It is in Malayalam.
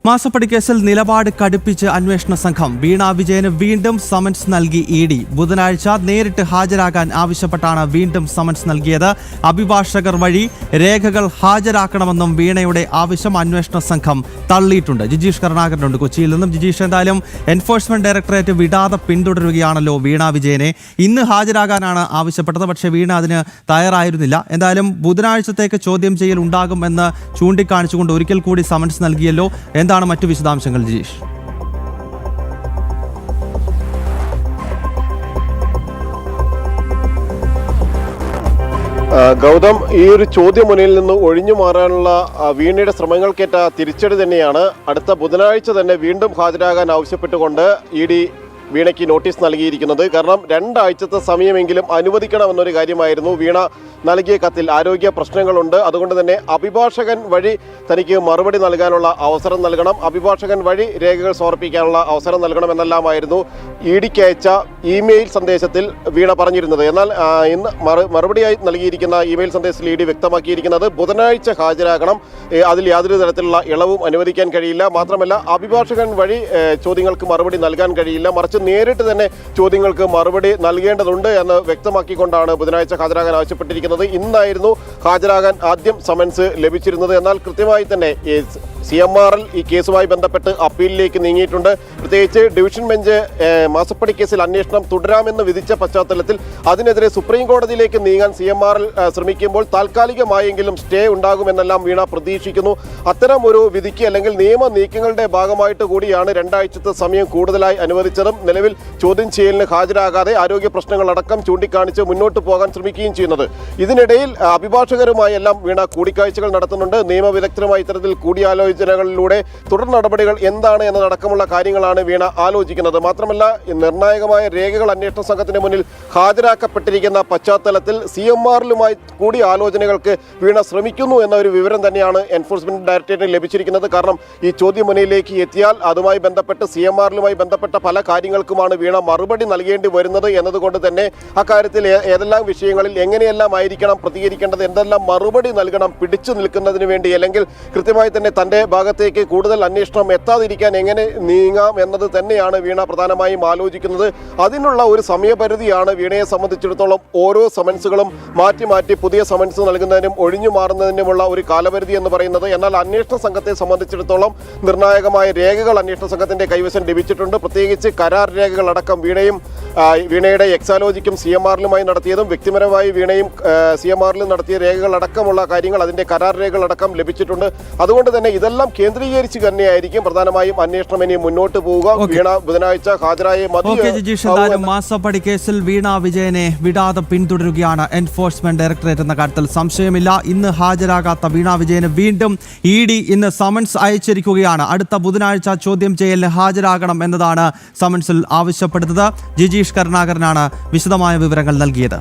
മാസപ്പടി കേസിൽ നിലപാട് കടുപ്പിച്ച് അന്വേഷണ സംഘം. വീണ വിജയന് വീണ്ടും സമൻസ് നൽകി ഇഡി. ബുധനാഴ്ച നേരിട്ട് ഹാജരാകാൻ ആവശ്യപ്പെട്ടാണ് വീണ്ടും സമൻസ് നൽകിയത്. അഭിഭാഷകർ വഴി രേഖകൾ ഹാജരാക്കണമെന്നും വീണയുടെ ആവശ്യം അന്വേഷണ സംഘം തള്ളിയിട്ടുണ്ട്. ജിജീഷ് കരുണാകരനുണ്ട് കൊച്ചിയിൽ നിന്നും. ജിജീഷ്, എന്തായാലും എൻഫോഴ്സ്മെന്റ് ഡയറക്ടറേറ്റ് വിടാതെ പിന്തുടരുകയാണല്ലോ വീണ വിജയനെ. ഇന്ന് ഹാജരാകാനാണ് ആവശ്യപ്പെട്ടത്, പക്ഷേ വീണ അതിന് തയ്യാറായിരുന്നില്ല. എന്തായാലും ബുധനാഴ്ചത്തേക്ക് ചോദ്യം ചെയ്യൽ ഉണ്ടാകും എന്ന് ചൂണ്ടിക്കാണിച്ചുകൊണ്ട് ഒരിക്കൽ കൂടി സമൻസ് നൽകിയല്ലോ. എന്താണ് മറ്റു വിശദാംശങ്ങൾ ജിജീഷ്? ഗൗതം, ഈ ഒരു ചോദ്യമുനയിൽ നിന്ന് ഒഴിഞ്ഞു മാറാനുള്ള വീണയുടെ ശ്രമങ്ങൾക്കേറ്റ തിരിച്ചടി തന്നെയാണ്. അടുത്ത ബുധനാഴ്ച തന്നെ വീണ്ടും ഹാജരാകാൻ ആവശ്യപ്പെട്ടുകൊണ്ട് ഇഡി വീണയ്ക്ക് നോട്ടീസ് നൽകിയിരിക്കുന്നത്. കാരണം 2 ആഴ്ചത്തെ സമയമെങ്കിലും അനുവദിക്കണമെന്നൊരു കാര്യമായിരുന്നു വീണ നൽകിയ കത്തിൽ. ആരോഗ്യ പ്രശ്നങ്ങളുണ്ട്, അതുകൊണ്ട് തന്നെ അഭിഭാഷകൻ വഴി തനിക്ക് മറുപടി നൽകാനുള്ള അവസരം നൽകണം, അഭിഭാഷകൻ വഴി രേഖകൾ സമർപ്പിക്കാനുള്ള അവസരം നൽകണമെന്നെല്ലാമായിരുന്നു ഇഡിക്ക് അയച്ച ഇമെയിൽ സന്ദേശത്തിൽ വീണ പറഞ്ഞിരുന്നത്. എന്നാൽ ഇന്ന് മറുപടിയായി നൽകിയിരിക്കുന്ന ഇമെയിൽ സന്ദേശത്തിൽ ഇഡി വ്യക്തമാക്കിയിരിക്കുന്നത് ബുധനാഴ്ച ഹാജരാകണം, അതിൽ യാതൊരു തരത്തിലുള്ള ഇളവും അനുവദിക്കാൻ കഴിയില്ല. മാത്രമല്ല അഭിഭാഷകൻ വഴി ചോദ്യങ്ങൾക്ക് മറുപടി നൽകാൻ കഴിയില്ല, മറിച്ച് നേരിട്ട് തന്നെ ചോദ്യങ്ങൾക്ക് മറുപടി നൽകേണ്ടതുണ്ട് എന്ന് വ്യക്തമാക്കിക്കൊണ്ടാണ് ബുധനാഴ്ച ഹാജരാകാൻ ആവശ്യപ്പെട്ടിരിക്കുന്നത്. ഇന്നായിരുന്നു ഹാജരാകാൻ ആദ്യം സമൻസ് ലഭിച്ചിരുന്നത്. എന്നാൽ കൃത്യമായി തന്നെ CMRL ഈ കേസുമായി ബന്ധപ്പെട്ട് അപ്പീലിലേക്ക് നീങ്ങിയിട്ടുണ്ട്. പ്രത്യേകിച്ച് ഡിവിഷൻ ബെഞ്ച് മാസപ്പടി കേസിൽ അന്വേഷണം തുടരാമെന്ന് വിധിച്ച പശ്ചാത്തലത്തിൽ അതിനെതിരെ സുപ്രീം കോടതിയിലേക്ക് നീങ്ങാൻ CMRL ശ്രമിക്കുമ്പോൾ താൽക്കാലികമായെങ്കിലും സ്റ്റേ ഉണ്ടാകുമെന്നെല്ലാം വീണ പ്രതീക്ഷിക്കുന്നു. അത്തരം ഒരു വിധിക്ക് അല്ലെങ്കിൽ നിയമ നീക്കങ്ങളുടെ ഭാഗമായിട്ട് കൂടിയാണ് 2 ആഴ്ചത്തെ സമയം കൂടുതലായി അനുവദിച്ചതും നിലവിൽ ചോദ്യം ചെയ്യലിന് ഹാജരാകാതെ ആരോഗ്യ പ്രശ്നങ്ങളടക്കം ചൂണ്ടിക്കാണിച്ച് മുന്നോട്ട് പോകാൻ ശ്രമിക്കുകയും ചെയ്യുന്നത്. ഇതിനിടയിൽ അഭിഭാഷകരുമായി എല്ലാം വീണ കൂടിക്കാഴ്ചകൾ നടത്തുന്നുണ്ട്. നിയമവിദഗ്ധരുമായി ഇത്തരത്തിൽ കൂടിയാലോചനകളിലൂടെ തുടർ നടപടികൾ എന്താണ് എന്നതടക്കമുള്ള കാര്യങ്ങളാണ് വീണ ആലോചിക്കുന്നത്. മാത്രമല്ല നിർണായകമായ രേഖകൾ അന്വേഷണ സംഘത്തിന് മുന്നിൽ ഹാജരാക്കപ്പെട്ടിരിക്കുന്ന പശ്ചാത്തലത്തിൽ CMRലുമായി കൂടി ആലോചനകൾക്ക് വീണ ശ്രമിക്കുന്നു എന്ന ഒരു വിവരം തന്നെയാണ് എൻഫോഴ്സ്മെന്റ് ഡയറക്ടറേറ്റിന് ലഭിച്ചിരിക്കുന്നത്. കാരണം ഈ ചോദ്യമുനയിലേക്ക് എത്തിയാൽ അതുമായി ബന്ധപ്പെട്ട് CMRലുമായി ബന്ധപ്പെട്ട പല കാര്യങ്ങൾക്കുമാണ് വീണ മറുപടി നൽകേണ്ടി വരുന്നത് എന്നതുകൊണ്ട് തന്നെ അക്കാര്യത്തിൽ ഏതെല്ലാം വിഷയങ്ങളിൽ എങ്ങനെയെല്ലാം ആയിരിക്കണം പ്രതികരിക്കേണ്ടത്, എന്തെല്ലാം മറുപടി നൽകണം പിടിച്ചു നിൽക്കുന്നതിന് വേണ്ടി, അല്ലെങ്കിൽ കൃത്യമായി തന്നെ തൻ്റെ ഭാഗത്തേക്ക് കൂടുതൽ അന്വേഷണം എത്താതിരിക്കാൻ എങ്ങനെ നീങ്ങാം എന്നത് തന്നെയാണ് വീണ പ്രധാനമായും ആലോചിക്കുന്നത്. അതിനുള്ള ഒരു സമയപരിധിയാണ് വീണയെ സംബന്ധിച്ചിടത്തോളം ഓരോ സമൻസുകളും മാറ്റി മാറ്റി പുതിയ സമൻസ് നൽകുന്നതിനും ഒഴിഞ്ഞു മാറുന്നതിനുമുള്ള ഒരു കാലപരിധി എന്ന് പറയുന്നത്. എന്നാൽ അന്വേഷണ സംഘത്തെ സംബന്ധിച്ചിടത്തോളം നിർണായകമായ രേഖകൾ അന്വേഷണ സംഘത്തിന്റെ കൈവശം ലഭിച്ചിട്ടുണ്ട്. പ്രത്യേകിച്ച് കരാർ രേഖകളടക്കം വീണയുടെ എക്സാലോജിക്കും CMRലുമായി നടത്തിയതും വ്യക്തിപരമായി വീണയും CMRലും നടത്തിയ രേഖകളടക്കമുള്ള കാര്യങ്ങൾ, അതിന്റെ കരാർ രേഖകളടക്കം ലഭിച്ചിട്ടുണ്ട്. അതുകൊണ്ട് തന്നെ ഇതെല്ലാം കേന്ദ്രീകരിച്ച് തന്നെയായിരിക്കും പ്രധാനമായും അന്വേഷണം ഇനി മുന്നോട്ട് പോവുക. വീണ ബുധനാഴ്ച ഹാജരായ മാസപ്പടി കേസിൽ വീണ വിജയനെ വിടാതെ പിന്തുടരുകയാണ് എൻഫോഴ്സ്മെന്റ് ഡയറക്ടറേറ്റ് എന്ന കാര്യത്തിൽ സംശയമില്ല. ഇന്ന് ഹാജരാകാത്ത വീണ വിജയന് വീണ്ടും ഇഡി ഇന്ന് സമൻസ് അയച്ചിരിക്കുകയാണ്. അടുത്ത ബുധനാഴ്ച ചോദ്യം ചെയ്യലിന് ഹാജരാകണം എന്നതാണ് സമൻസിൽ ആവശ്യപ്പെടുന്നത്. ജിജീഷ് കരുണാകരനാണ് വിശദമായ വിവരങ്ങൾ നൽകിയത്.